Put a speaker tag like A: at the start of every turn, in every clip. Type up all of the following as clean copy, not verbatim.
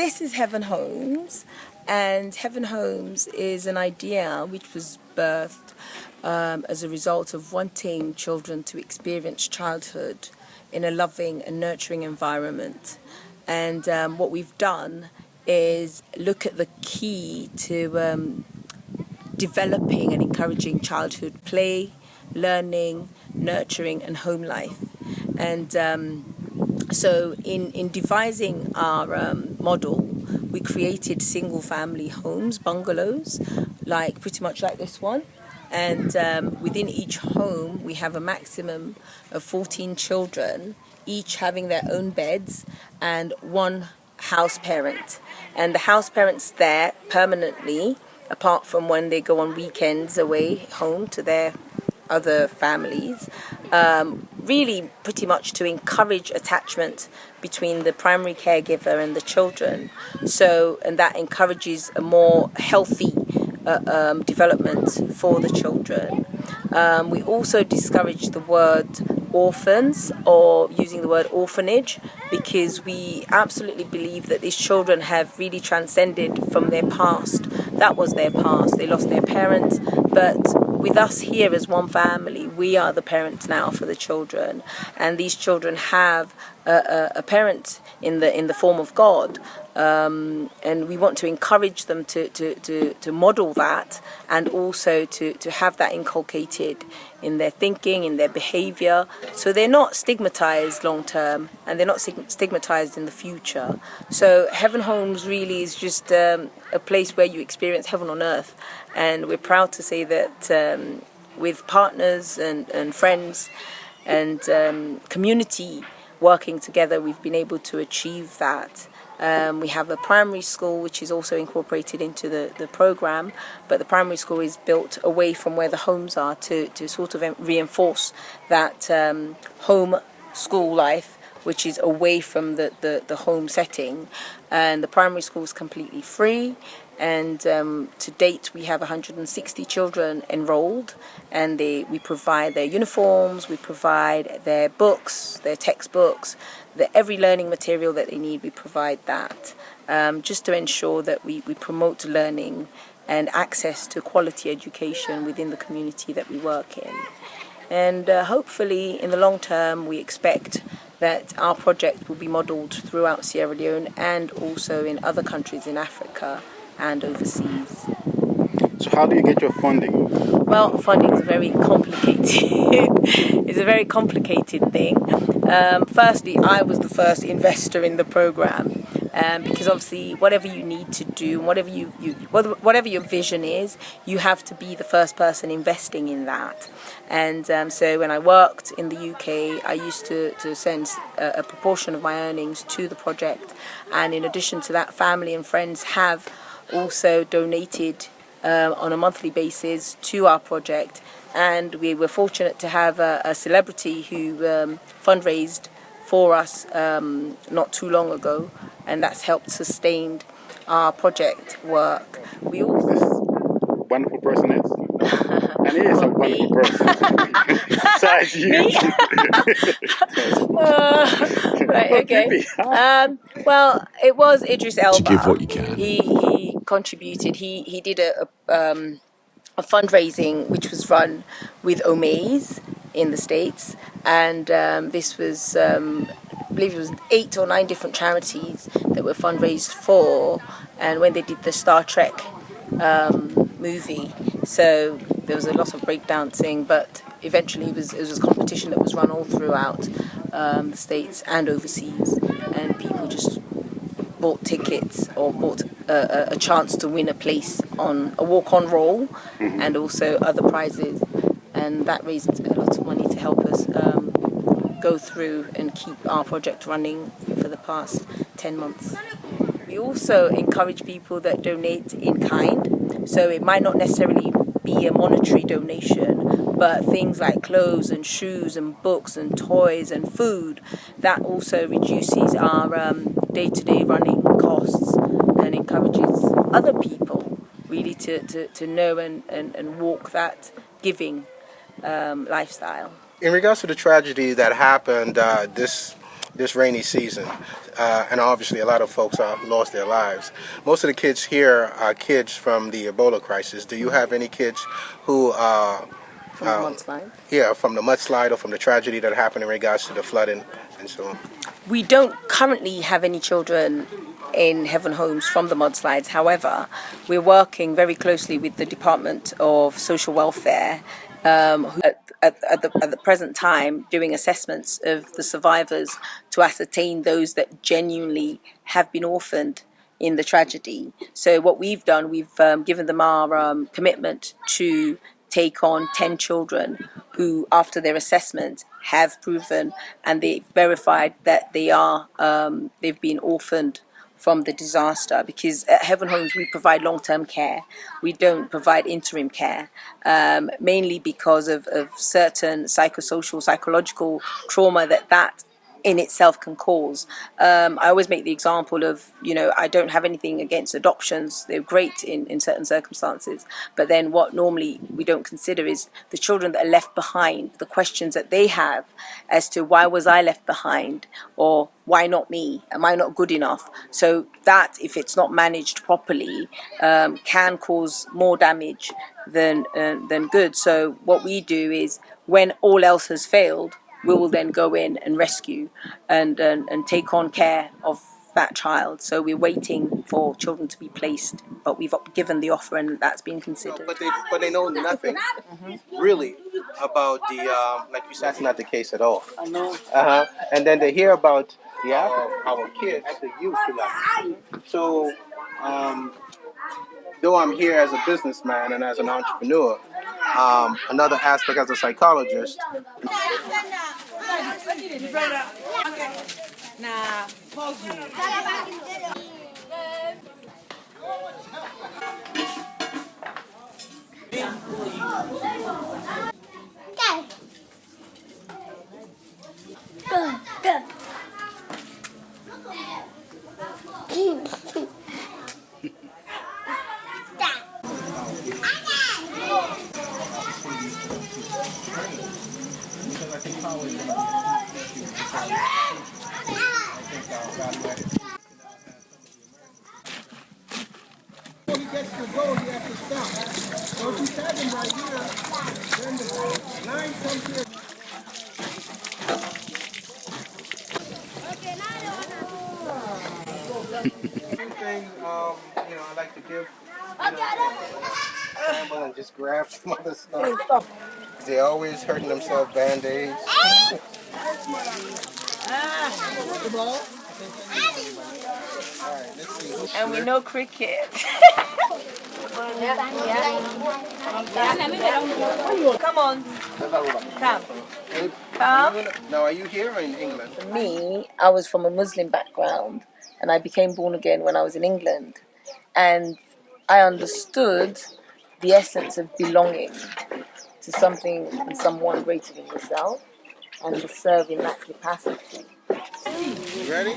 A: this is Heaven Homes, and Heaven Homes is an idea which was birthed as a result of wanting children to experience childhood in a loving and nurturing environment. And what we've done is look at the key to developing and encouraging childhood play, learning, nurturing and home life. And so in devising our model, we created single family homes, bungalows, like pretty much like this one. And within each home, we have a maximum of 14 children, each having their own beds and one house parent. And the house parent's there permanently, apart from when they go on weekends away home to their other families, really pretty much to encourage attachment between the primary caregiver and the children. So, and that encourages a more healthy development for the children. We also discourage the word orphans or using the word orphanage, because we absolutely believe that these children have really transcended from their past. That was their past. They lost their parents, but with us here as one family, we are the parents now for the children, and these children have a parent in the form of God, and we want to encourage them to model that, and also to have that inculcated in their thinking, in their behavior, so they're not stigmatized long term and they're not stigmatized in the future. So Heaven Homes really is just a place where you experience heaven on earth, and we're proud to say that with partners and friends and community working together, we've been able to achieve that. We have a primary school which is also incorporated into the program, but the primary school is built away from where the homes are to sort of reinforce that home school life, which is away from the home setting. And the primary school is completely free, and to date we have 160 children enrolled, and we provide their uniforms, we provide their books, their textbooks, every learning material that they need. We provide that, just to ensure that we promote learning and access to quality education within the community that we work in. And hopefully in the long term we expect that our project will be modelled throughout Sierra Leone and also in other countries in Africa and overseas.
B: So how do you get your funding?
A: Well, funding is very complicated. It's a very complicated thing. Firstly, I was the first investor in the program, because obviously whatever you need to do, whatever your vision is, you have to be the first person investing in that. And so when I worked in the UK, I used to send a proportion of my earnings to the project, and in addition to that, family and friends have also donated on a monthly basis to our project. And we were fortunate to have a celebrity who fundraised for us not too long ago, and that's helped sustain our project work. We also
B: This wonderful person is, and he is a wonderful person. Besides you.
A: Right, okay. Well, it was Idris Elba.
C: To give what you can.
A: He contributed. He did a fundraising which was run with Omaze in the States, and this was I believe it was 8 or 9 different charities that were fundraised for, and when they did the Star Trek movie, so there was a lot of breakdancing, but eventually it was a competition that was run all throughout the States and overseas, and people just bought tickets or bought a chance to win a place on a walk-on role, and also other prizes, and that raised a lot of money to help us go through and keep our project running for the past 10 months. We also encourage people that donate in kind, so it might not necessarily be a monetary donation, but things like clothes and shoes and books and toys and food, that also reduces our day-to-day running costs and encourages other people really to know and walk that giving lifestyle.
D: In regards to the tragedy that happened, this
C: this rainy season, and obviously a lot of folks lost their lives. Most of the kids here are kids from the Ebola crisis. Do you have any kids who
A: From the mudslide?
C: yeah, from the mudslide or from the tragedy that happened in regards to the flooding and so on?
A: We don't currently have any children in Heaven Homes from the mudslides. However, we're working very closely with the Department of Social Welfare, who at the present time doing assessments of the survivors to ascertain those that genuinely have been orphaned in the tragedy. So what we've done, we've given them our commitment to take on 10 children who, after their assessment, have proven and they verified that they've been orphaned from the disaster, because at Heaven Homes we provide long-term care. We don't provide interim care, mainly because of certain psychological trauma that in itself can cause. I always make the example of, I don't have anything against adoptions. They're great in certain circumstances. But then what normally we don't consider is the children that are left behind, the questions that they have as to why was I left behind, or why not me? Am I not good enough? So that, if it's not managed properly, can cause more damage than good. So what we do is, when all else has failed, we will then go in and rescue and take on care of that child. So we're waiting for children to be placed, but we've given the offer and that's been considered.
C: But they know nothing really about the like you said, that's not the case at all.
A: I know.
C: And then they hear about the our kids, the youth. So though I'm here as a businessman and as an entrepreneur, another aspect as a psychologist. He gets to go, he has to stop. So if you tag him right here, then the line comes here. Same thing, I like to give, scramble and just grab some other stuff. They're always hurting themselves, Band-Aids. Alright, let's see.
A: And we know cricket. Come on. Come.
C: Now, are you here or in England?
A: For me, I was from a Muslim background and I became born again when I was in England. And I understood the essence of belonging to something and someone greater than yourself, and to serve in that capacity.
C: You ready?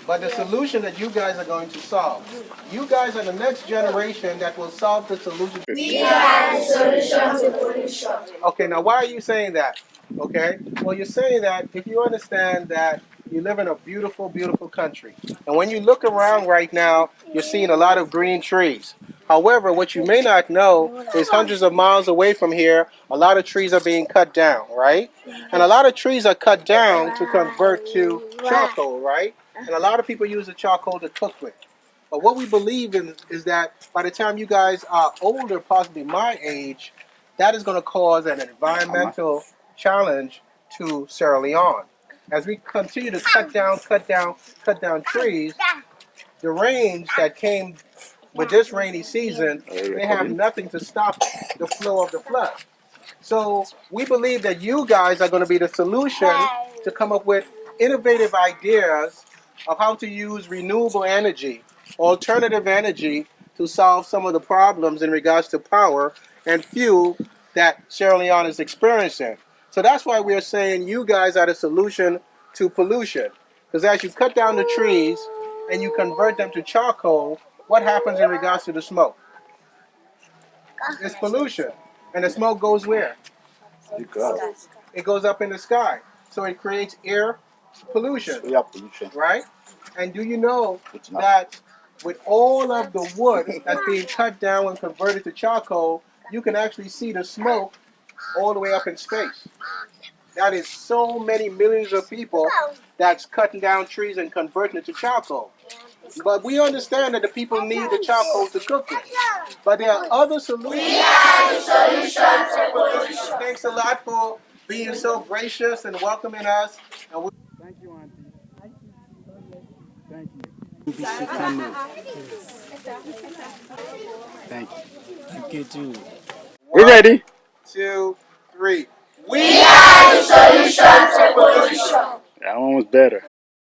C: But the solution that you guys are going to solve, you guys are the next generation that will solve the solution.
D: We are the solution to pollution.
C: Okay, now why are you saying that? Okay, well, you're saying that if you understand that you live in a beautiful, beautiful country, and when you look around right now, you're seeing a lot of green trees. However, what you may not know is hundreds of miles away from here, a lot of trees are being cut down, right? And a lot of trees are cut down to convert to charcoal, right? And a lot of people use the charcoal to cook with. But what we believe in is that by the time you guys are older, possibly my age, that is going to cause an environmental challenge to Sierra Leone. As we continue to cut down trees, the rains that came with this rainy season, they have nothing to stop the flow of the flood. So we believe that you guys are going to be the solution to come up with innovative ideas of how to use renewable energy, alternative energy, to solve some of the problems in regards to power and fuel that Sierra Leone is experiencing. So that's why we're saying you guys are the solution to pollution. Because as you cut down the trees and you convert them to charcoal, what happens in regards to the smoke? It's pollution. And the smoke goes where? It goes up in the sky. So it creates air pollution,
B: Yeah, pollution.
C: right? And do you know that with all of the wood that's being cut down and converted to charcoal, you can actually see the smoke all the way up in space. That is so many millions of people that's cutting down trees and converting it to charcoal. But we understand that the people need the charcoal to cook it. But there are other solutions. We have solutions to pollution. Thanks a lot for being so gracious and welcoming us. And we
B: Thank you, Auntie. Thank you. Thank you.
E: Thank you too.
B: We're ready.
C: 2, 3.
D: We have solutions to pollution.
B: That one was better.